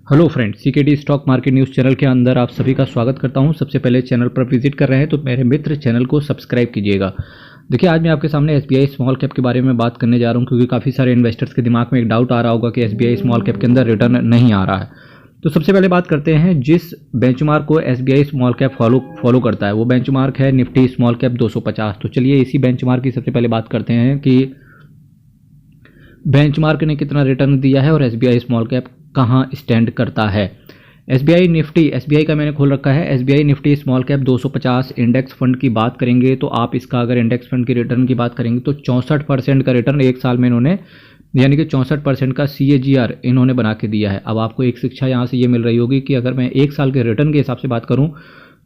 Hello friends, CKD stock market news channel के अंदर आप सभी का स्वागत करता हूं। सबसे पहले चैनल पर विजिट कर रहे हैं तो मेरे मित्र चैनल को सब्सक्राइब कीजिएगा। देखिए, आज मैं आपके सामने एसबीआई स्मॉल कैप के बारे में बात करने जा रहा हूं, क्योंकि काफ़ी सारे इन्वेस्टर्स के दिमाग में एक डाउट आ रहा होगा कि एसबीआई स्मॉल कैप के अंदर रिटर्न नहीं आ रहा है। तो सबसे पहले बात करते हैं जिस बेंचमार्क को एसबीआई स्मॉल कैप फॉलो करता है, वो बेंचमार्क है निफ्टी स्मॉल कैप 250। तो चलिए इसी बेंचमार्क की सबसे पहले बात करते हैं कि बेंचमार्क ने कितना रिटर्न दिया है और एसबीआई स्मॉल कैप कहाँ स्टैंड करता है। एसबीआई निफ्टी, एसबीआई का मैंने खोल रखा है, SBI Nifty small cap 250 index fund की बात करेंगे तो आप इसका अगर इंडेक्स फंड की रिटर्न की बात करेंगे तो 64% का रिटर्न एक साल में इन्होंने, यानी कि 64% का CAGR इन्होंने बना के दिया है। अब आपको एक शिक्षा यहाँ से ये मिल रही होगी कि अगर मैं एक साल के रिटर्न के हिसाब से बात करूँ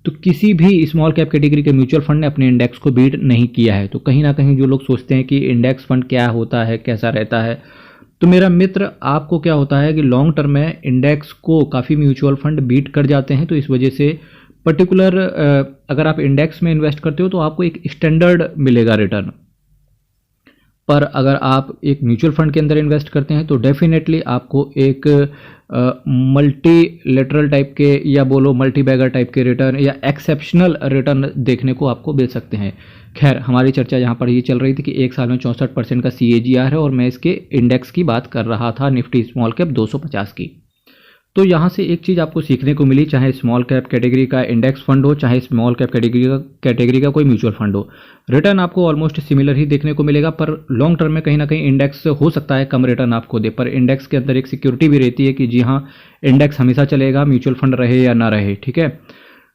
तो किसी भी स्मॉल कैप कैटेगरी के म्यूचुअल फंड ने अपने इंडेक्स को बीट नहीं किया है। तो कहीं ना कहीं जो लोग सोचते हैं कि इंडेक्स फंड क्या होता है, कैसा रहता है, तो मेरा मित्र आपको क्या होता है कि लॉन्ग टर्म में इंडेक्स को काफ़ी म्यूचुअल फंड बीट कर जाते हैं। तो इस वजह से पर्टिकुलर अगर आप इंडेक्स में इन्वेस्ट करते हो तो आपको एक स्टैंडर्ड मिलेगा रिटर्न, पर अगर आप एक म्यूचुअल फंड के अंदर इन्वेस्ट करते हैं तो डेफिनेटली आपको एक मल्टी लेटरल टाइप के या बोलो मल्टी बैगर टाइप के रिटर्न या एक्सेप्शनल रिटर्न देखने को आपको मिल सकते हैं। खैर, हमारी चर्चा यहाँ पर ये चल रही थी कि एक साल में 64% का CAGR है और मैं इसके इंडेक्स की बात कर रहा था, निफ्टी स्मॉल कैप 250 की। तो यहाँ से एक चीज़ आपको सीखने को मिली, चाहे स्मॉल कैप कैटेगरी का इंडेक्स फंड हो, चाहे स्मॉल कैप कैटेगरी का कोई म्यूचुअल फंड हो, रिटर्न आपको ऑलमोस्ट सिमिलर ही देखने को मिलेगा। पर लॉन्ग टर्म में कहीं ना कहीं इंडेक्स हो सकता है कम रिटर्न आपको दे, पर इंडेक्स के अंदर एक सिक्योरिटी भी रहती है कि जी हाँ, इंडेक्स हमेशा चलेगा, म्यूचुअल फंड रहे या ना रहे। ठीक है,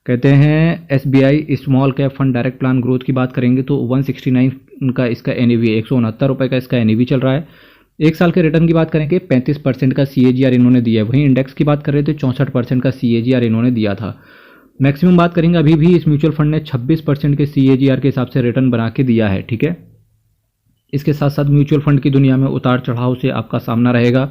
कहते हैं SBI small cap fund direct plan growth की बात करेंगे तो 169 का इसका NAV, 169 रुपये का इसका NAV चल रहा है। एक साल के रिटर्न की बात करेंगे 35% का CAGR इन्होंने दिया है। वहीं इंडेक्स की बात कर रहे थे 64% का CAGR इन्होंने दिया था। मैक्सिमम बात करेंगे, अभी भी इस म्यूचुअल फंड ने 26% के CAGR के हिसाब से रिटर्न बना के दिया है। ठीक है, इसके साथ साथ म्यूचुअल फंड की दुनिया में उतार चढ़ाव से आपका सामना रहेगा।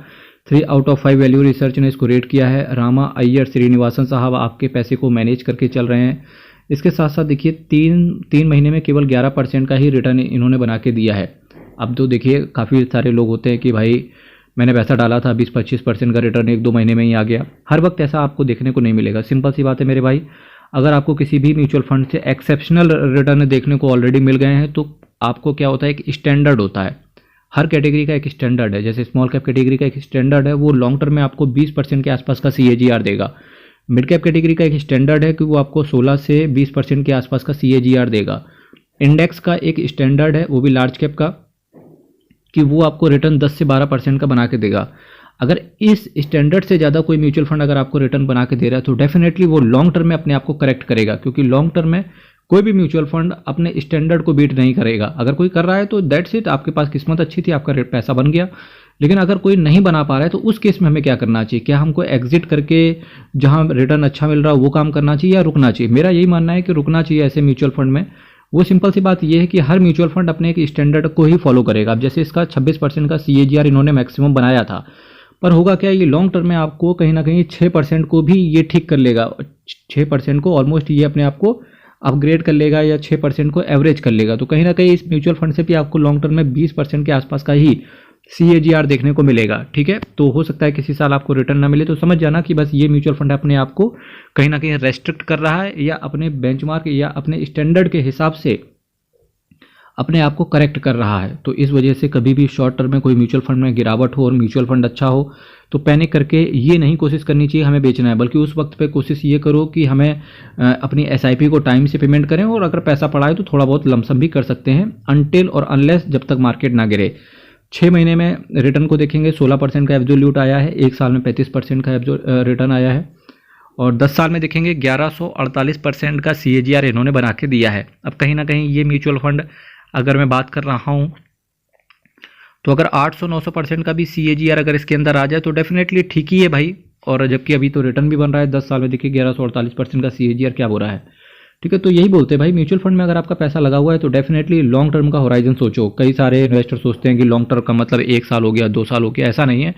3 आउट ऑफ 5 वैल्यू रिसर्च ने इसको रेट किया है। रामा अय्यर श्रीनिवासन साहब आपके पैसे को मैनेज करके चल रहे हैं। इसके साथ साथ देखिए तीन महीने में केवल 11% का ही रिटर्न इन्होंने बना के दिया है। अब तो देखिए काफ़ी सारे लोग होते हैं कि भाई मैंने पैसा डाला था, 20-25% का रिटर्न 1-2 महीने में ही आ गया। हर वक्त ऐसा आपको देखने को नहीं मिलेगा। सिंपल सी बात है मेरे भाई, अगर आपको किसी भी म्यूचुअल फंड से एक्सेप्शनल रिटर्न देखने को ऑलरेडी मिल गए हैं तो आपको क्या होता है, एक स्टैंडर्ड होता है। हर कैटेगरी का एक स्टैंडर्ड है। जैसे स्मॉल कैप कैटेगरी का एक स्टैंडर्ड है, वो लॉन्ग टर्म में आपको 20% के आसपास का CAGR देगा। मिड कैप कैटेगरी का एक स्टैंडर्ड है कि वो आपको 16 से 20% के आसपास का CAGR देगा। इंडेक्स का एक स्टैंडर्ड है, वो भी लार्ज कैप का, कि वो आपको रिटर्न 10 से 12% का बना के देगा। अगर इस स्टैंडर्ड से ज़्यादा कोई म्यूचुअल फंड अगर आपको रिटर्न बना के दे रहा है तो डेफिनेटली वो लॉन्ग टर्म में अपने आप को करेक्ट करेगा, क्योंकि लॉन्ग टर्म में कोई भी म्यूचुअल फंड अपने स्टैंडर्ड को बीट नहीं करेगा। अगर कोई कर रहा है तो दैट्स इट, आपके पास किस्मत अच्छी थी, आपका पैसा बन गया। लेकिन अगर कोई नहीं बना पा रहा है तो उस केस में हमें क्या करना चाहिए? क्या हमको एग्जिट करके जहां रिटर्न अच्छा मिल रहा है वो काम करना चाहिए या रुकना चाहिए? मेरा यही मानना है कि रुकना चाहिए ऐसे म्यूचुअल फंड में। वो सिंपल सी बात यह है कि हर म्यूचुअल फंड अपने एक स्टैंडर्ड को ही फॉलो करेगा। अब जैसे इसका 26% का CAGR इन्होंने मैक्सिमम बनाया था, पर होगा क्या, ये लॉन्ग टर्म में आपको कहीं ना कहीं 6% को भी ये ठीक कर लेगा। 6% को ऑलमोस्ट ये अपने आप को अपग्रेड कर लेगा या 6% को एवरेज कर लेगा। तो कहीं ना कहीं इस म्यूचुअल फंड से भी आपको लॉन्ग टर्म में 20% के आसपास का ही CAGR देखने को मिलेगा। ठीक है, तो हो सकता है किसी साल आपको रिटर्न ना मिले, तो समझ जाना कि बस ये म्यूचुअल फंड अपने आप को कहीं ना कहीं रेस्ट्रिक्ट कर रहा है या अपने बेंचमार्क या अपने स्टैंडर्ड के हिसाब से अपने आप को करेक्ट कर रहा है। तो इस वजह से कभी भी शॉर्ट टर्म में कोई म्यूचुअल फंड में गिरावट हो और म्यूचुअल फंड अच्छा हो तो पैनिक करके ये नहीं कोशिश करनी चाहिए हमें बेचना है, बल्कि उस वक्त पे कोशिश ये करो कि हमें अपनी SIP को टाइम से पेमेंट करें, और अगर पैसा पड़ा है तो थोड़ा बहुत लमसम भी कर सकते हैं, अनटिल और अनलेस जब तक मार्केट ना गिरे। 6 महीने में रिटर्न को देखेंगे 16% का एब्सोल्यूट आया है, एक साल में 35% का रिटर्न आया है, और 10 साल में देखेंगे 1148% का CAGR इन्होंने बना के दिया है। अब कहीं ना कहीं ये म्यूचुअल फंड अगर मैं बात कर रहा हूँ तो अगर 800-900% का भी CAGR अगर इसके अंदर आ जाए तो डेफिनेटली ठीक ही है भाई। और जबकि अभी तो रिटर्न भी बन रहा है 10 साल में, देखिए 1148% का CAGR क्या हो रहा है। ठीक है, तो यही बोलते हैं भाई, म्यूचुअल फंड में अगर आपका पैसा लगा हुआ है तो डेफिनेटली लॉन्ग टर्म का होराइजन सोचो। कई सारे इन्वेस्टर सोचते हैं कि लॉन्ग टर्म का मतलब 1 साल हो गया, 2 साल हो गया, ऐसा नहीं है।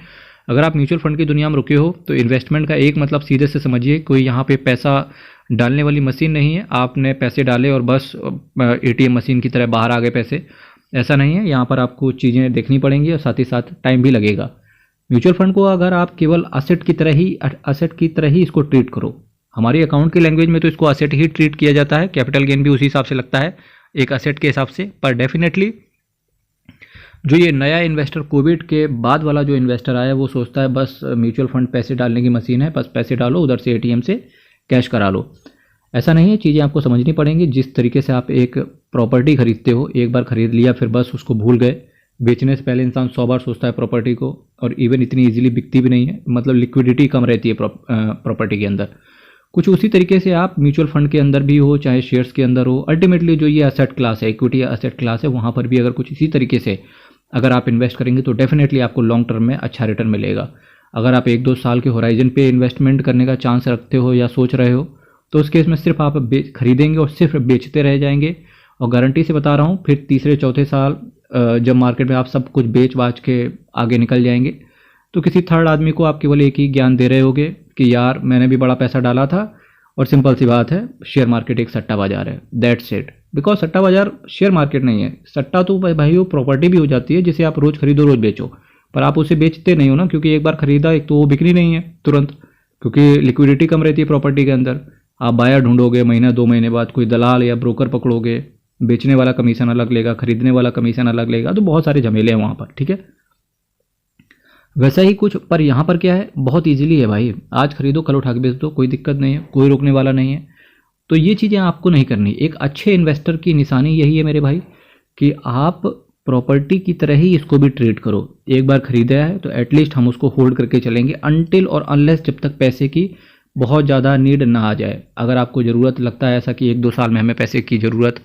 अगर आप म्यूचुअल फंड की दुनिया में रुके हो तो इन्वेस्टमेंट का एक मतलब सीधे से समझिए, कोई यहाँ पे पैसा डालने वाली मशीन नहीं है। आपने पैसे डाले और बस ATM मशीन की तरह बाहर आ गए पैसे, ऐसा नहीं है। यहाँ पर आपको चीज़ें देखनी पड़ेंगी और साथ ही साथ टाइम भी लगेगा। म्यूचुअल फंड को अगर आप केवल असेट की तरह ही इसको ट्रीट करो, हमारी अकाउंट की लैंग्वेज में तो इसको असेट ही ट्रीट किया जाता है, कैपिटल गेन भी उसी हिसाब से लगता है एक असेट के हिसाब से। पर डेफिनेटली जो ये नया इन्वेस्टर, कोविड के बाद वाला जो इन्वेस्टर आया, वो सोचता है बस म्यूचुअल फंड पैसे डालने की मशीन है, बस पैसे डालो उधर से एटीएम से कैश करा लो। ऐसा नहीं है, चीज़ें आपको समझनी पड़ेंगी। जिस तरीके से आप एक प्रॉपर्टी खरीदते हो, एक बार खरीद लिया फिर बस उसको भूल गए, बेचने से पहले इंसान 100 बार सोचता है प्रॉपर्टी को, और इवन इतनी इजीली बिकती भी नहीं है, मतलब लिक्विडिटी कम रहती है प्रॉपर्टी के अंदर। कुछ उसी तरीके से आप म्यूचुअल फंड के अंदर भी हो, चाहे शेयर्स के अंदर हो, अल्टीमेटली जो ये असेट क्लास है, इक्विटी असेट क्लास है, वहाँ पर भी अगर कुछ इसी तरीके से अगर आप इन्वेस्ट करेंगे तो डेफिनेटली आपको लॉन्ग टर्म में अच्छा रिटर्न मिलेगा। अगर आप 1-2 साल के होराइजन पे इन्वेस्टमेंट करने का चांस रखते हो या सोच रहे हो, तो उस केस में सिर्फ आप खरीदेंगे और सिर्फ बेचते रह जाएंगे, और गारंटी से बता रहा हूँ फिर तीसरे चौथे साल जब मार्केट में आप सब कुछ बेच बाच के आगे निकल जाएंगे, तो किसी थर्ड आदमी को आप केवल एक ही ज्ञान दे रहे होगे कि यार मैंने भी बड़ा पैसा डाला था, और सिंपल सी बात है, शेयर मार्केट एक सट्टा बाजार है, दैट्स इट। बिकॉज सट्टा बाजार शेयर मार्केट नहीं है। सट्टा तो भाई वो प्रॉपर्टी भी हो जाती है जिसे आप रोज खरीदो रोज बेचो, पर आप उसे बेचते नहीं हो ना, क्योंकि एक बार खरीदा, एक तो वो बिक्री नहीं है तुरंत, क्योंकि लिक्विडिटी कम रहती है प्रॉपर्टी के अंदर। आप बायर ढूंढोगे, महीना 2 महीने बाद कोई दलाल या ब्रोकर पकड़ोगे, बेचने वाला कमीशन अलग लेगा, खरीदने वाला कमीशन अलग लेगा, तो बहुत सारे झमेले हैं वहाँ पर, ठीक है। वैसा ही कुछ पर यहाँ पर क्या है, बहुत इजीली है भाई, आज खरीदो कल उठा के बेच दो, कोई दिक्कत नहीं है, कोई रोकने वाला नहीं है। तो ये चीज़ें आपको नहीं करनी। एक अच्छे इन्वेस्टर की निशानी यही है मेरे भाई, कि आप प्रॉपर्टी की तरह ही इसको भी ट्रीट करो। एक बार खरीदा है तो एटलीस्ट हम उसको होल्ड करके चलेंगे अनटिल और अनलेस जब तक पैसे की बहुत ज़्यादा नीड ना आ जाए। अगर आपको ज़रूरत लगता है ऐसा कि 1-2 साल में हमें पैसे की ज़रूरत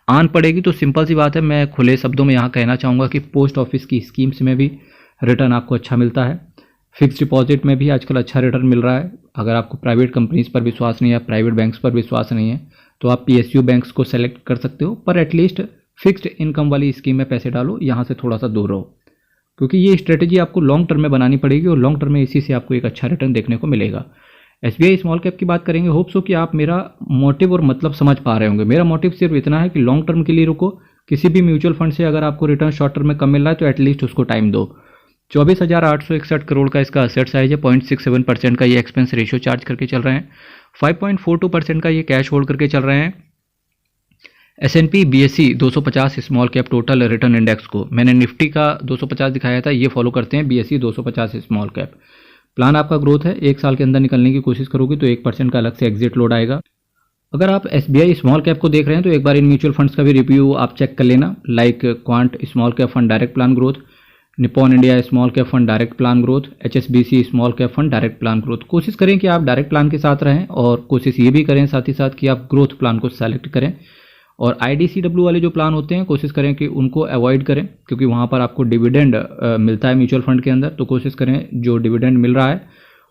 आन पड़ेगी, तो सिंपल सी बात है, मैं खुले शब्दों में यहाँ कहना चाहूँगा कि पोस्ट ऑफिस की स्कीम्स में भी रिटर्न आपको अच्छा मिलता है, फिक्स डिपॉजिट में भी आजकल अच्छा रिटर्न मिल रहा है। अगर आपको प्राइवेट कंपनीज पर विश्वास नहीं है, प्राइवेट बैंक्स पर विश्वास नहीं है, तो आप पीएसयू बैंक्स को सेलेक्ट कर सकते हो, पर एटलीस्ट फिक्स्ड इनकम वाली स्कीम में पैसे डालो, यहाँ से थोड़ा सा दूर रहो, क्योंकि ये स्ट्रेटेजी आपको लॉन्ग टर्म में बनानी पड़ेगी, और लॉन्ग टर्म में इसी से आपको एक अच्छा रिटर्न देखने को मिलेगा। एसबीआई स्मॉल कैप की बात करेंगे, होप सो कि आप मेरा मोटिव और मतलब समझ पा रहे होंगे। मेरा मोटिव सिर्फ इतना है कि लॉन्ग टर्म के लिए रुको, किसी भी म्यूचुअल फंड से अगर आपको रिटर्न शॉर्ट टर्म में कम मिल रहा है तो एटलीस्ट उसको टाइम दो। 24,861 करोड़ का इसका असेट साइज है, 0.67% का ये एक्सपेंस रेशियो चार्ज करके चल रहे हैं, 5.42% का ये कैश होल्ड करके चल रहे हैं। S&P BSE 250 small cap total return index को, मैंने निफ्टी का 250 दिखाया था, ये फॉलो करते हैं BSE 250 स्मॉल कैप। प्लान आपका ग्रोथ है, 1 साल के अंदर निकलने की कोशिश करोगे तो 1% का अलग से एग्जिट लोड आएगा। अगर आप SBI स्मॉल कैप को देख रहे हैं तो एक बार इन म्यूचुअल फंड्स का भी रिव्यू आप चेक कर लेना, like quant small cap fund direct plan growth, Nippon India small cap fund direct plan growth, HSBC small cap fund direct plan growth. कोशिश करें कि आप डायरेक्ट प्लान के साथ रहें, और कोशिश ये भी करें साथ ही साथ कि आप ग्रोथ प्लान को सेलेक्ट करें, और IDCW वाले जो प्लान होते हैं कोशिश करें कि उनको अवॉइड करें, क्योंकि वहाँ पर आपको डिविडेंड मिलता है म्यूचुअल फंड के अंदर। तो कोशिश करें जो डिविडेंड मिल रहा है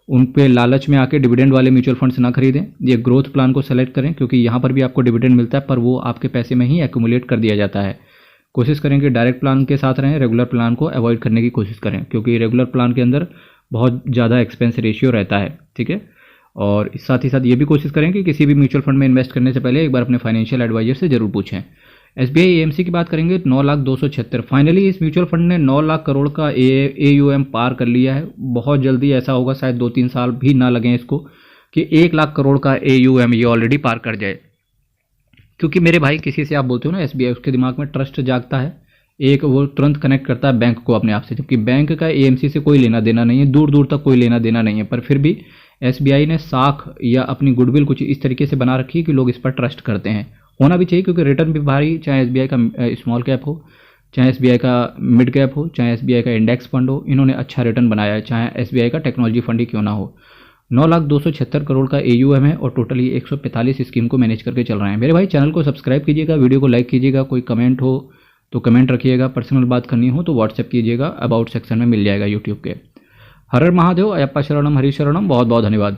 उन पे लालच में आके डिविडेंड वाले म्यूचुअल फंड्स ना खरीदें, ये ग्रोथ प्लान को सेलेक्ट करें, क्योंकि यहाँ पर भी आपको डिविडेंड मिलता है, पर वो आपके पैसे में ही एक्यूमुलेट कर दिया जाता है। कोशिश करें कि डायरेक्ट प्लान के साथ रहें, रेगुलर प्लान को अवॉइड करने की कोशिश करें, क्योंकि रेगुलर प्लान के अंदर बहुत ज़्यादा एक्सपेंस रेशियो रहता है, ठीक है। और साथ ही साथ ये भी कोशिश करें कि किसी भी म्यूचुअल फंड में इन्वेस्ट करने से पहले एक बार अपने फाइनेंशियल एडवाइजर से जरूर पूछें। SBI AMC की बात करेंगे, 9,276। फाइनली इस म्यूचुअल फंड ने 9 लाख करोड़ का AUM पार कर लिया है। बहुत जल्दी ऐसा होगा, शायद 2-3 साल भी ना लगें इसको, कि 1 लाख करोड़ का AUM ये ऑलरेडी पार कर जाए। क्योंकि मेरे भाई किसी से आप बोलते हो ना SBI, उसके दिमाग में ट्रस्ट जागता है, एक वो तुरंत कनेक्ट करता है बैंक को अपने आप से, जबकि बैंक का AMC से कोई लेना देना नहीं है, दूर दूर तक कोई लेना देना नहीं है, पर फिर भी SBI ने साख या अपनी गुडविल कुछ इस तरीके से बना रखी है कि लोग इस पर ट्रस्ट करते हैं। होना भी चाहिए, क्योंकि रिटर्न भी भारी, चाहे SBI का स्मॉल कैप हो, चाहे SBI का मिड कैप हो, चाहे SBI का इंडेक्स फंड हो, इन्होंने अच्छा रिटर्न बनाया है, चाहे SBI का टेक्नोलॉजी फंड ही क्यों ना हो। 9,276 करोड़ का AUM है, और टोटली 145 स्कीम को मैनेज करके चल रहे हैं। मेरे भाई चैनल को सब्सक्राइब कीजिएगा, वीडियो को लाइक कीजिएगा, कोई कमेंट हो तो कमेंट रखिएगा, पर्सनल बात करनी हो तो व्हाट्सएप कीजिएगा, अबाउट सेक्शन में मिल जाएगा यूट्यूब के। हर हर महादेव, अयप्पा शरणम, हरि शरणम, बहुत बहुत धन्यवाद।